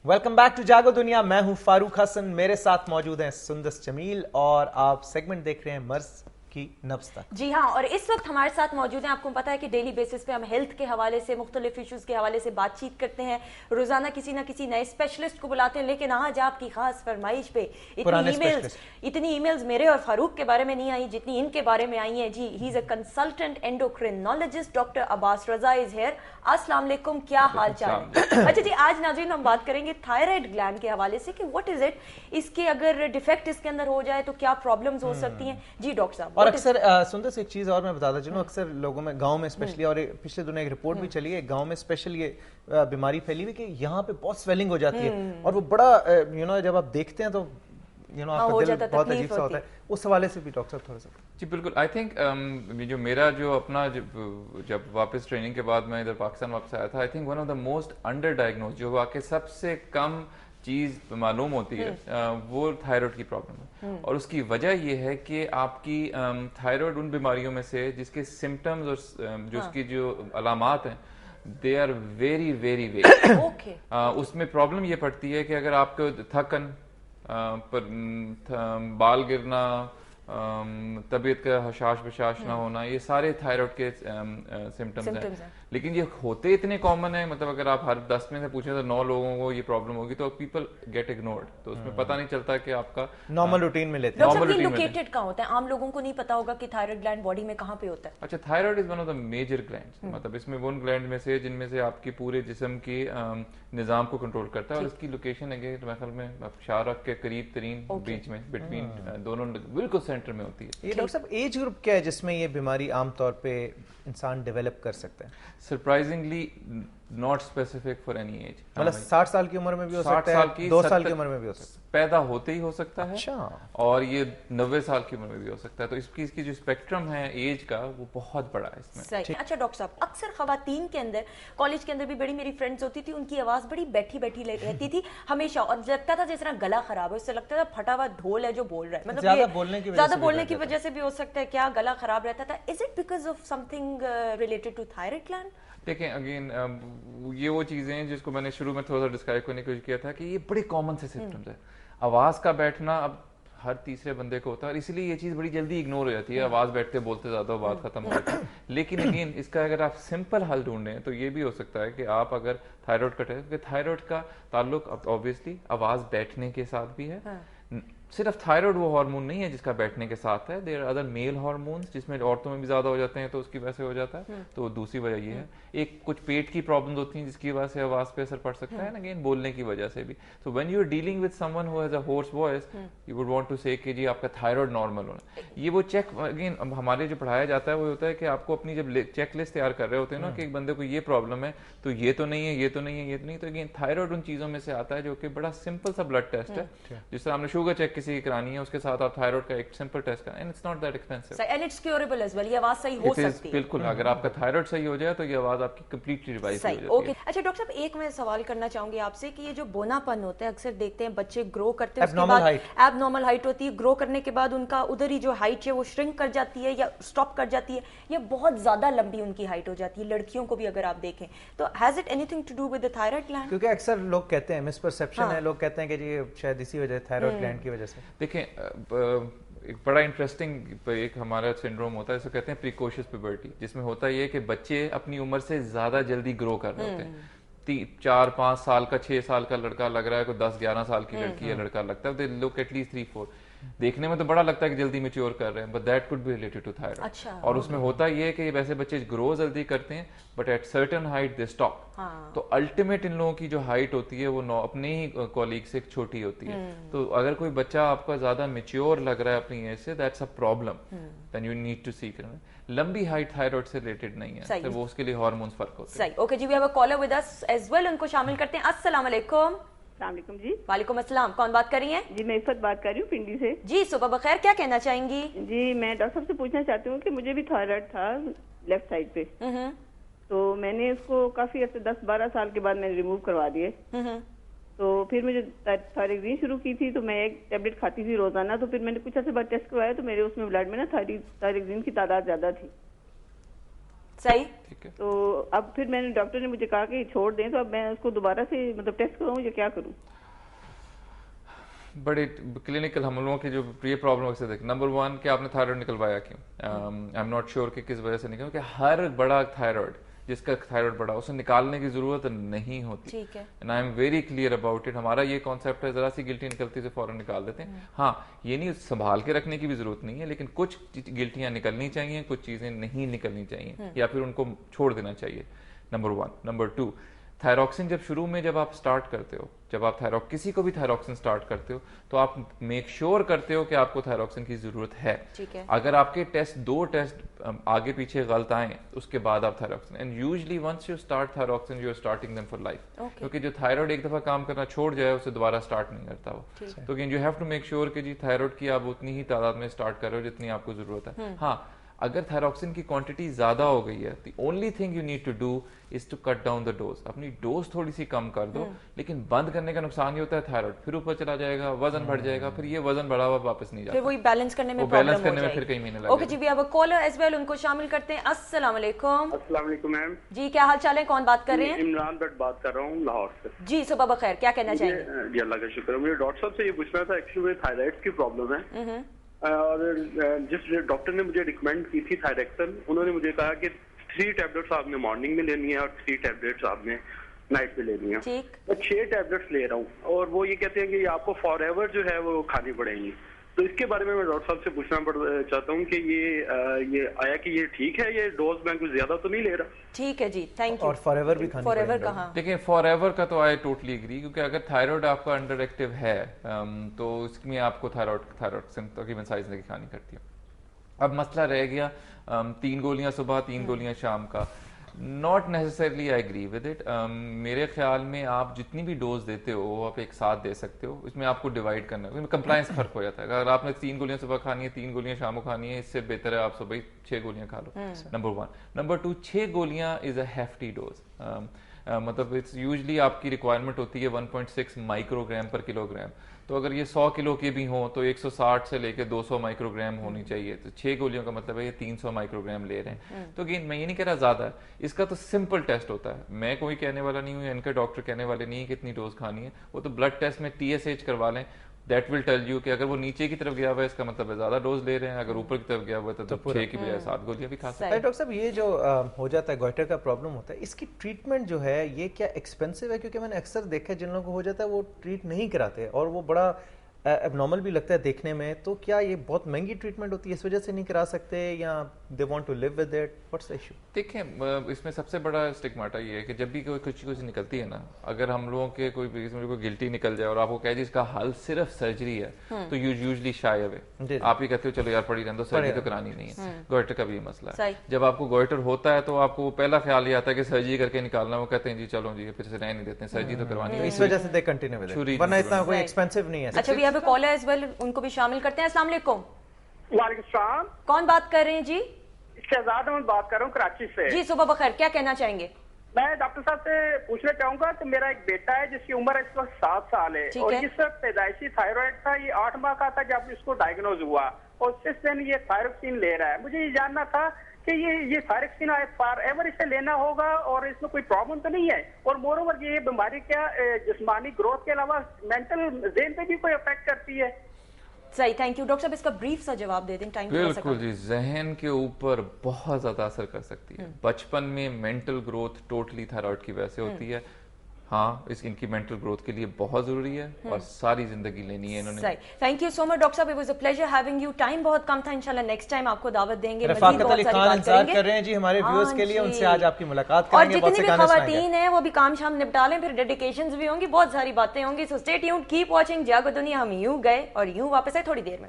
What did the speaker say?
Welcome back to जागो दुनिया। मैं हूं फारूक हसन, मेरे साथ मौजूद हैं सुंदस जमील और आप सेगमेंट देख रहे हैं मर्ज की नब्ज तक। जी हाँ, और इस वक्त हमारे साथ मौजूद हैं, आपको पता है कि डेली बेसिस पे हम हेल्थ के हवाले से, मुख्तलिफ इश्यूज के हवाले से बातचीत करते हैं, रोजाना किसी ना किसी नए स्पेशलिस्ट को बुलाते हैं। लेकिन आज आपकी खास फरमाइश पे इतनी ईमेल्स मेरे और फारूक के बारे में नहीं आई जितनी इनके बारे में आई हैं। जी, he is a consultant endocrinologist, doctor Abbas Raza is here. अस्सलाम वालेकुम, क्या हाल चाल है? अच्छा जी, आज नाज़रीन हम बात करेंगे थायराइड ग्लैंड के हवाले से कि व्हाट इज इट, इसके अगर डिफेक्ट इसके अंदर हो जाए तो क्या प्रॉब्लम्स हो सकती हैं। जी डॉक्टर साहब। और अक्सर सुंदर एक चीज और मैं बताता चलूं, अक्सर लोगों में गांव में स्पेशली, और पिछले दिनों एक रिपोर्ट भी चली है, गांव में स्पेशल ये बीमारी फैली हुई कि यहाँ पे बहुत स्वेलिंग हो जाती है और वो बड़ा जब आप देखते हैं तो आपका दिल बहुत अजीब सा होता है। उस हवाले से भी डॉक्टर साहब थोड़ा सा। जी बिल्कुल। आई थिंक जो अपना जब वापस ट्रेनिंग के बाद मैं इधर पाकिस्तान वापस आया था, I think one of the most under diagnose, जो वाकई सबसे कम चीज मालूम होती है, वो थायराइड की प्रॉब्लम है। और उसकी वजह ये है कि आपकी थायराइड उन बीमारियों में से जिसके सिम्टम्स और जो उसकी जो अलामात हैं, they are very very very. उसमें प्रॉब्लम ये पड़ती है कि अगर आपको थकन, बाल गिरना, तबीयत का हशाश बशाश ना होना, ये सारे थायराइड के सिम्टम्स हैं। लेकिन ये होते इतने कॉमन है, मतलब अगर आप हर 10 में से पूछें तो 9 लोगों को ये प्रॉब्लम होगी, तो पीपल गेट इग्नोर्ड। तो उसमें पता नहीं चलता कि आपका नॉर्मल रूटीन में लेते हैं। लोकेटेड कहाँ होता है? आम लोगों को नहीं पता होगा कि थायराइड ग्लैंड बॉडी में कहाँ पे होता है। अच्छा, thyroid is one of the major glands, मतलब इसमें उन ग्लैंड में से जिनमें से आपकी पूरे जिस्म की निजाम को कंट्रोल करता है। और इसकी लोकेशन है ख्याल में शाहरख के करीब तरीन बीच में, बिटवीन दोनों, बिल्कुल सेंटर में होती है। ये डॉक्टर साहब एज ग्रुप क्या है जिसमें ये बीमारी आमतौर पे इंसान डेवलप कर सकता है? Surprisingly not specific for any as. मतलब 60 साल की उम्र में भी हो सकता है, 2 साल की उम्र में भी हो सकता है, पैदा होते ही हो सकता है। अच्छा। और ये 90 साल की उम्र में भी हो सकता है। तो इसकी जो स्पेक्ट्रम है एज का, वो बहुत बड़ा है इसमें। सही। अच्छा डॉक्टर साहब, अक्सर खवातीन के अंदर, कॉलेज के अंदर भी बड़ी मेरी फ्रेंड्स होती थी, उनकी आवाज बड़ी बैठी बैठी रहती थी हमेशा, और लगता था जिस तरह गला खराब है, उससे लगता था फटा हुआ ढोल है जो बोल रहा है। मतलब ज्यादा बोलने की वजह से भी हो सकता है क्या, गला खराब रहता था? Is it because of something related to thyroid gland? देखें, अगेन ये वो चीजें हैं जिसको मैंने शुरू में थोड़ा सा डिस्क्राइब करने की कोशिश किया था कि ये बड़े कॉमन से सिम्टम्स है। आवाज का बैठना अब हर तीसरे बंदे को होता है, और इसीलिए ये चीज बड़ी जल्दी इग्नोर हो जाती है। आवाज बैठते बोलते ज्यादा बात खत्म हो जाती है। लेकिन अगेन इसका अगर आप सिंपल हल ढूंढें तो ये भी हो सकता है कि आप अगर थायराइड का टेस्ट, क्योंकि थायराइड का ताल्लुक ऑब्वियसली आवाज बैठने के साथ भी है। सिर्फ थायराइड वो हार्मोन नहीं है जिसका बैठने के साथ है, there are other male hormones जिसमें औरतों में भी ज्यादा हो जाते हैं, तो उसकी वजह से हो जाता है। तो दूसरी वजह ये है। एक कुछ पेट की प्रॉब्लम्स होती हैं जिसकी वजह से आवाज पे असर पड़ सकता है, अगेन बोलने की वजह से भी। So when you are dealing with someone who has a hoarse voice, you would want to say कि जी आपका थायराइड नॉर्मल होना। ये वो चेक, अगेन हमारे जो पढ़ाया जाता है वो होता है कि आपको अपनी जब चेक लिस्ट तैयार कर रहे होते हैं ना, कि एक बंदे को ये प्रॉब्लम है तो ये तो नहीं है, ये तो नहीं है, ये तो नहीं। तो अगेन थायराइड उन चीजों में से आता है जो कि बड़ा सिंपल सा ब्लड टेस्ट है। जिस तरह हमने शुगर चेक किसी की करानी है, उसके साथ आप थायराइड का एक सिंपल टेस्ट करें, and it's not that expensive, and it's curable as well. ये आवाज सही हो सकती है बिल्कुल। अगर आपका थायराइड सही हो जाए तो ये आवाज आपकी कंप्लीटली रिवाइज हो जाती है। ओके। अच्छा डॉक्टर साहब, एक मैं सवाल करना चाहूंगी आपसे कि ये जो बोनापन होता है, अक्सर देखते हैं बच्चे ग्रो करते हैं, उसके बाद एबनॉर्मल हाइट होती है, ग्रो करने के बाद उनका उधर ही जो हाइट है वो श्रिंक कर जाती है या स्टॉप कर जाती है, या बहुत ज्यादा लंबी उनकी हाइट हो जाती है। लड़कियों को भी अगर आप देखें तो has it anything to do with the thyroid gland? क्योंकि अक्सर लोग कहते हैं, मिसपरसेप्शन है, लोग कहते हैं कि जी शायद इसी वजह, थायराइड ग्लैंड की वजह से। देखें, एक बड़ा इंटरेस्टिंग एक हमारा सिंड्रोम होता है, इसे कहते हैं प्रिकॉशियस प्यूबर्टी, जिसमें होता ये है कि बच्चे अपनी उम्र से ज्यादा जल्दी ग्रो कर रहे होते हैं। 4-5 साल का, 6 साल का लड़का लग रहा है, कोई 10-11 साल की लड़की या लड़का लगता है, दे लुक एटलीस्ट 3-4। देखने में तो बड़ा लगता है कि जल्दी मैच्योर कर रहे हैं, but that could be related to thyroid. अच्छा, और उसमें होता ये है कि वैसे बच्चे ग्रो जल्दी करते हैं, but at certain height they stop. तो अल्टीमेट इन लोगों की जो हाइट होती है वो अपने ही कॉलीग से छोटी होती है। तो अगर कोई बच्चा आपका ज्यादा मैच्योर लग रहा है अपनी एज से, that's a problem, then you need to seek. लंबी हाइट थायराइड से रिलेटेड नहीं है, तो वो उसके लिए हार्मोन्स फर्क होते हैं। सही। ओके जी, we have a caller with us as well, उनको शामिल करते हैं। अस्सलाम वालेकुम। अस्सलाम जी। वालेकुम अस्सलाम। कौन बात कर रही हैं? जी मैं इफ़त बात कर रही हूँ पिंडी से। जी सुबह बखैर, क्या कहना चाहेंगी? जी मैं डॉक्टर साहब से पूछना चाहती हूँ कि मुझे भी थायराइड था लेफ्ट साइड पे, तो मैंने इसको काफी अर्से 10-12 साल के बाद मैंने रिमूव करवा दिए। तो फिर मुझे थायरॉक्सिन शुरू की थी, तो मैं एक टेबलेट खाती थी रोजाना। तो फिर मैंने कुछ अर्से बाद टेस्ट करवाया तो मेरे उसमें ब्लड में ना थायरॉक्सिन की तादाद ज्यादा थी। صحیح. ٹھیک ہے. تو اب پھر میں نے ڈاکٹر نے مجھے کہا کہ چھوڑ دیں, تو اب میں اس کو دوبارہ سے مطلب ٹیسٹ کروں یا کیا کروں؟ بڑے کلینکل ہم لوگوں کے جو یہ پرابلم سے دیکھ, نمبر 1 کہ آپ نے تھائرائڈ نکلوایا کیوں, آئی ایم ناٹ شیور کہ کس وجہ سے نکلا, کہ ہر بڑا تھائرائڈ جس کا تھائرائڈ بڑا اسے نکالنے کی ضرورت نہیں ہوتی. ٹھیک ہے. And I am very clear about it. ہمارا یہ کانسیپٹ ہے ذرا سی گلٹی نکلتی سے فوراً نکال دیتے ہیں. ہاں یہ نہیں سنبھال کے رکھنے کی بھی ضرورت نہیں ہے, لیکن کچھ گلٹیاں نکلنی چاہیے, کچھ چیزیں نہیں نکلنی چاہیے, یا پھر ان کو چھوڑ دینا چاہیے. نمبر 1. نمبر 2, تھائروکسن جب شروع میں جب آپ سٹارٹ کرتے ہو, جب آپ کسی کو بھی تھائروکسن سٹارٹ کرتے ہو, تو آپ میک شیور کرتے ہو کہ آپ کو تھائروکسن کی ضرورت ہے. اگر آپ کے دو ٹیسٹ آگے پیچھے غلط آئیں, اس کے بعد آپ thyroxine, and usually once you start thyroxine you are starting them for life, کیونکہ جو تھائرائڈ ایک دفعہ کام کرنا چھوڑ جائے اسے دوبارہ اسٹارٹ نہیں کرتا وہ. تو you have to make sure کہ جی تھائرائڈ کی آپ اتنی ہی تعداد میں اسٹارٹ کر رہے ہو جتنی آپ کو ضرورت ہے. ہاں اگر تھائروکسن کی کوانٹٹی زیادہ ہو گئی ہے, the only thing you need to do is to cut down the dose. اپنی ڈوز تھوڑی سی کم کر دو, لیکن بند کرنے کا نقصان یہ ہوتا ہے تھائرائڈ پھر اوپر چلا جائے گا, وزن بڑھ جائے گا, پھر یہ وزن بڑھا ہوا واپس نہیں جاتا, پھر وہی بیلنس کرنے میں پرابلم ہو جائے گی. پھر کئی مہینے لگے. اوکے جی, we have a caller as well, ان کو شامل کرتے ہیں. السلام علیکم. السلام علیکم میم. جی کیا حال چال ہے, کون بات کر رہے ہیں؟ عمران بٹ بات کر رہا ہوں لاہور سے. جی صبح بخیر, کیا کہنا چاہیں گے؟ جی اللہ کا شکر ہے. مجھے ڈاکٹر صاحب سے یہ پوچھنا تھا, ایکچولی مجھے تھائرائڈ کی پرابلم ہے, اور جس ڈاکٹر نے مجھے ریکمینڈ کی تھی تھائریکسن, انہوں نے مجھے کہا کہ 3 ٹیبلٹس آپ نے مارننگ میں لینی ہے اور 3 ٹیبلٹس آپ نے نائٹ میں لینی ہے. میں 6 ٹیبلٹس لے رہا ہوں, اور وہ یہ کہتے ہیں کہ آپ کو فار ایور جو ہے وہ کھانی پڑیں گی. تو اس کے بارے میں ڈاکٹر صاحب سے پوچھنا چاہتا ہوں کہ یہ آیا کہ یہ ٹھیک ہے, یہ ڈوز میں کچھ زیادہ تو نہیں لے رہا؟ ٹھیک ہے جی, تھینک یو. اور فار ایور بھی کھانی فار ایور کہاں؟ دیکھیں فار ایور کا تو آئی ٹوٹلی اگری, کیونکہ اگر تھائرائڈ آپ کا انڈر ایکٹیو ہے تو اس میں آپ کو تھائرائڈ تقریباً ساری زندگی کھانی کرتی ہے. اب مسئلہ رہ گیا 3 گولیاں صبح 3 گولیاں شام کا. Not necessarily I agree with it. میرے خیال میں آپ جتنی بھی ڈوز دیتے ہو وہ آپ ایک ساتھ دے سکتے ہو, اس میں آپ کو ڈیوائڈ کرنا ہے, کمپلائنس فرق ہو جاتا ہے. اگر آپ نے 3 گولیاں صبح کھانی ہے 3 گولیاں شام کو کھانی ہے, اس سے بہتر ہے آپ صبح 6 گولیاں کھا لو. نمبر 1. نمبر 2, 6 گولیاں از اے ہیفٹی ڈوز. مطلب یوزلی آپ کی ریکوائرمنٹ ہوتی ہے 1.6 مائکرو گرام پر کلو گرام. تو اگر یہ 100 کلو کے بھی ہوں تو 160 سے لے کے 200 مائکرو گرام ہونی چاہیے. تو 6 گولیوں کا مطلب ہے یہ 300 مائکرو گرام لے رہے ہیں. تو میں یہ نہیں کہہ رہا زیادہ ہے, اس کا تو سمپل ٹیسٹ ہوتا ہے. میں کوئی کہنے والا نہیں ہوں, ان کے ڈاکٹر کہنے والے نہیں کہ کتنی ڈوز کھانی ہے. وہ تو بلڈ ٹیسٹ میں TSH کروا لیں, دیٹ ول ٹیل یو کہ اگر وہ نیچے کی طرف گیا ہوا ہے اس کا مطلب ہے زیادہ ڈوز لے رہے ہیں, اگر اوپر کی طرف گیا ہوا ہے تو 6 کی بجائے 7 گولیاں بھی کھا سکتے ہیں. ڈاکٹر صاحب یہ جو ہو جاتا ہے گوئٹر کا پرابلم ہوتا ہے, اس کی ٹریٹمنٹ جو ہے یہ کیا ایکسپینسو ہے؟ کیونکہ میں نے اکثر دیکھا ہے جن لوگوں کو ہو جاتا ہے وہ ٹریٹ نہیں کراتے, اور وہ بڑا اب نارمل بھی لگتا ہے دیکھنے میں. تو کیا یہ بہت مہنگی ٹریٹمنٹ ہوتی ہے, اس وجہ سے نہیں کرا سکتے, یا they want to live with it, what's the issue? دیکھیں اس میں سب سے بڑا اسٹگماٹا یہ ہے کہ جب بھی کوئی کچھ نکلتی ہے نا, اگر ہم لوگوں کے کوئی گلٹی نکل جائے اور آپ کو کہہ جی اس کا حل صرف سرجری ہے, تو یو یوزلی شائے اوے. آپ ہی کہتے ہو چلو یار پڑی رہنے دو, سرجری تو کرانی نہیں ہے. گوئٹر کا بھی یہ مسئلہ ہے, جب آپ کو گوئٹر ہوتا ہے تو آپ کو پہلا خیال یہ آتا ہے کہ سرجری کر کے نکالنا, وہ کہتے ہیں جی چلو جی پھر سے رہنے نہیں دیتے ہیں, سرجری تو کروانی ہے. اس وجہ سے دے کنٹینیو ود اٹ, ورنہ اتنا کوئی ایکسپینسو نہیں ہے. اچھا, we have a caller as well, ان کو بھی شامل کرتے ہیں. السلام علیکم. وعلیکم السلام. کون بات کر رہے ہیں جی؟ شہزاد احمد بات کر رہا ہوں کراچی سے. جی صبح بخیر, کیا کہنا چاہیں گے؟ میں ڈاکٹر صاحب سے پوچھنا چاہوں گا کہ میرا ایک بیٹا ہے جس کی عمر اس وقت 7 سال ہے, اور جس وقت پیدائشی تھائرائڈ تھا, یہ 8 ماہ کا تھا جب اس کو ڈائگنوز ہوا, اور اس دن یہ تھائروکسین لے رہا ہے. مجھے یہ جاننا تھا کہ یہ تھائروکسین فار ایور اسے لینا ہوگا, اور اس میں کوئی پرابلم تو نہیں ہے, اور مور اوور یہ بیماری کیا جسمانی گروتھ کے علاوہ مینٹل ذہن پہ بھی کوئی افیکٹ کرتی ہے؟ صحیح, تھینک یو. ڈاکٹر صاحب اس کا بریف سا جواب دے دیں, ٹائم بالکل جی. ذہن کے اوپر بہت زیادہ اثر کر سکتی ہے. بچپن میں مینٹل گروتھ ٹوٹلی تھائرائڈ کی وجہ سے ہوتی ہے. ہاں ان کی مینٹل گروتھ کے لیے بہت ضروری ہے, اور ساری زندگی لینی ہے انہوں نے. Thank you so much doctor صاحب, it was a pleasure having you. Time بہت کم تھا, انشاءاللہ نیکسٹ ٹائم آپ کو دعوت دیں گے. رفاقت علی خان انتظار کر رہے ہیں جی ہمارے ویورز کے لیے, ان سے آج آپ کی ملاقات کریں گے. اور جتنی بھی خواتین ہیں وہ بھی کام شام نپٹا لیں, پھر ڈیڈیکیشنز بھی ہوں گی, بہت ساری باتیں ہوں گی. So stay tuned, keep watching Jago Duniya. ہم یوں گئے اور یوں واپس آئے تھوڑی دیر میں.